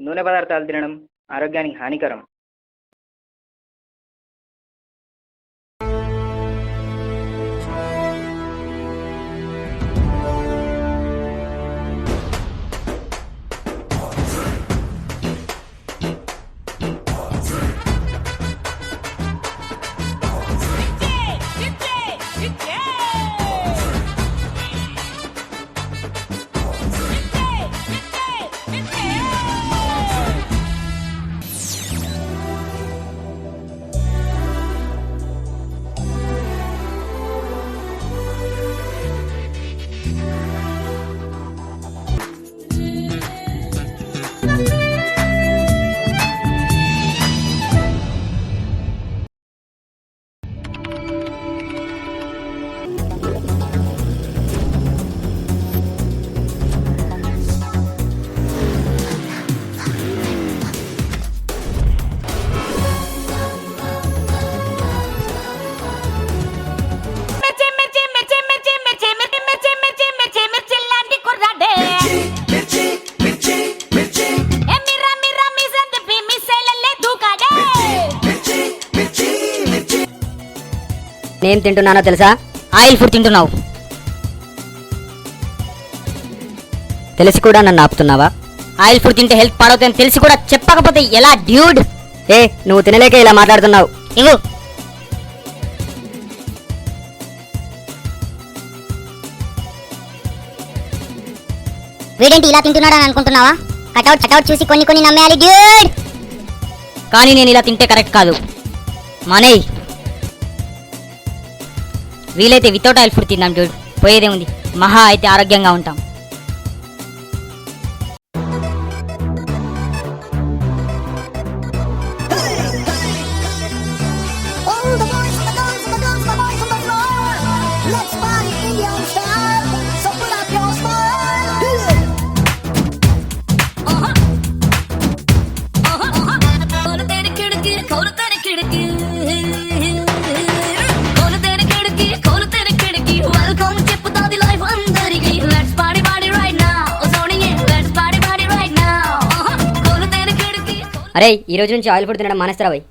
నూనె పదార్థాలు తినడం ఆరోగ్యానికి హానికరం. ఏం తింటున్నానో తెలుసా? ఆయిల్ ఫుడ్ తింటున్నావు. తెలిసి కూడా నన్ను ఆపుతున్నావా? ఆయిల్ ఫుడ్ తింటే హెల్త్ పాడవుతుందని తెలిసి కూడా చెప్పకపోతే ఎలా డ్యూడ్? నువ్వు తినలేక ఇలా మాట్లాడుతున్నావు. ఇవ్వు. వీడేంటి ఇలా తింటున్నాడని అనుకుంటున్నావా? కటౌట్ చూసి కొన్ని నమ్మేయాలి డ్యూడ్. కానీ నేను ఇలా తింటే కరెక్ట్ కాదు. మానేయ్. వీలైతే వితౌట్ ఆయిల్ ఫుడ్ తిందాం డ్యూడ్. పోయేదేముంది, మహా అయితే ఆరోగ్యంగా ఉంటాం. అరే, ఈ రోజు నుంచి ఆయిల్ ఫుడ్ తినడం మానేస్తారా భయ్?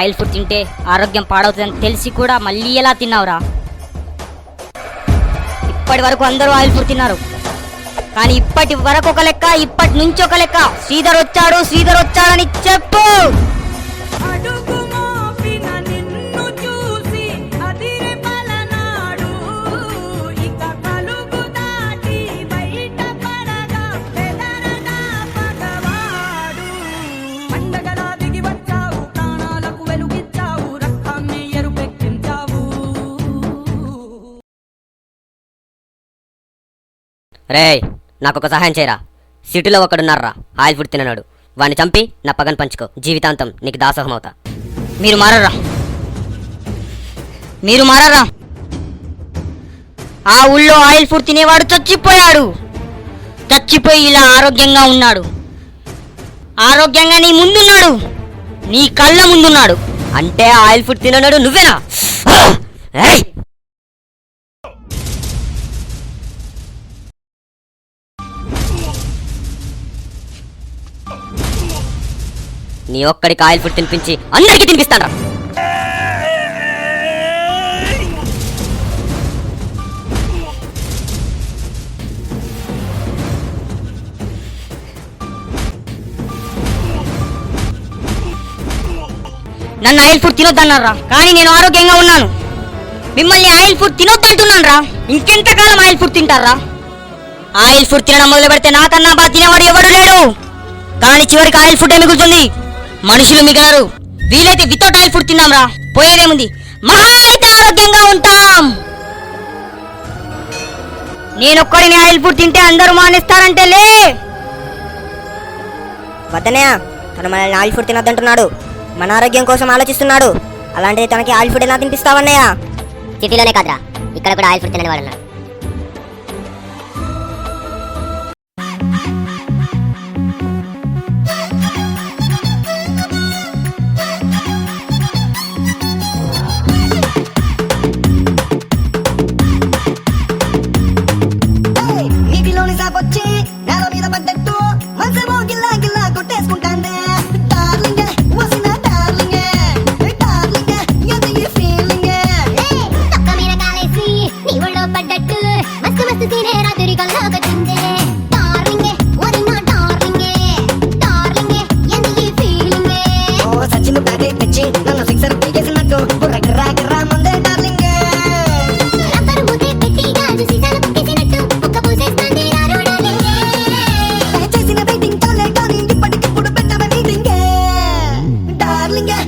ఆయిల్ ఫుడ్ తింటే ఆరోగ్యం పాడవుతుందని తెలిసి కూడా మళ్ళీ ఎలా తిన్నావురా? ఇప్పటి వరకు అందరూ ఆయిల్ ఫుడ్ తిన్నారు, కానీ ఇప్పటి వరకు ఒక లెక్క, ఇప్పటి నుంచి ఒక లెక్క. శ్రీధర్ వచ్చాడని చెప్పు. రే, నాకు ఒక సహాయం చేయరా. సిటీలో ఒకడున్నారా ఆయిల్ ఫుడ్ తిననాడు. వాడిని చంపి నా పగన్ పంచుకో. జీవితాంతం నీకు దాసోహం అవుతా. మీరు మారరా. ఆ ఊళ్ళో ఆయిల్ ఫుడ్ తినేవాడు చచ్చిపోయి ఇలా ఆరోగ్యంగా ఉన్నాడు. ఆరోగ్యంగా నీ ముందున్నాడు, నీ కళ్ళ ముందున్నాడు. అంటే ఆయిల్ ఫుడ్ తిననాడు నువ్వేనా? నీ ఒక్కడికి ఆయిల్ ఫుడ్ తినిపించి అందరికీ తినిపిస్తాను. నన్ను ఆయిల్ ఫుడ్ తినొద్దన్నారా, కానీ నేను ఆరోగ్యంగా ఉన్నాను. మిమ్మల్ని ఆయిల్ ఫుడ్ తినొద్దంటున్నాను రా. ఇంకెంతకాలం ఆయిల్ ఫుడ్ తింటారా? ఆయిల్ ఫుడ్ తినడం మొదలు పెడితే నాకన్నా బాగా తినేవాడు ఎవడు లేడు. కానీ చివరికి ఆయిల్ ఫుడ్ మిగులుతుంది, మనుషులు మిగలరు. వీలైతే వితౌట్ ఆయిల్ ఫుడ్ తిన్నాం రా, పోయేదేముంది, మహా అయితే ఆరోగ్యంగా ఉంటాం. నేనొక్కడిని ఆయిల్ ఫుడ్ తింటే అందరూ మానేస్తారంటే లే. వద్దనయ్య, తను మనల్ని ఆయిల్ ఫుడ్ తినొద్దంటున్నాడు. మన ఆరోగ్యం కోసం ఆలోచిస్తున్నాడు. అలాంటిది తనకి ఆయిల్ ఫుడ్ ఎలా తినిపిస్తావన్నయ్య? సిటీలోనే కాదురా, ఇక్కడ కూడా ఆయిల్ ఫుడ్ తినని వాడు ఉన్నాడు. నీటిలోని సాపొచ్చి నేల మీద పడ్డట్టు మనసేమో గిల్లా గిల్లా కొట్టేసుకుంటాందే. డార్లింగే వసిన డార్లింగే, డార్లింగే ఎంత ఈ ఫీలింగే. తొక్క మీద కాలేసి నీ ఒళ్ళో పడ్డట్టు మస్తు మస్తు తినే రాత్రి కల్లోకొచ్చిందే. డార్లింగే వదిన డార్లింగే, డార్లింగే ఎంత ఈ ఫీలింగే. ఓ సచిన్ బ్యాటే తెచ్చి నన్ను సిక్సర్ పీకేసినట్టు బుర్ర గిర్రా గిర్రా ముందే డార్లింగే. రబ్బరు ముద్దే పెట్టి గాజు సీసాలు పుట్టేసినట్టు ఒక్క పూసేస్తాంది రారో డార్లింగే. చేసిన వెయిటింగ్ చాలే కానీ ఇప్పటికిప్పుడు పెట్టవ మీటింగే. డార్లింగే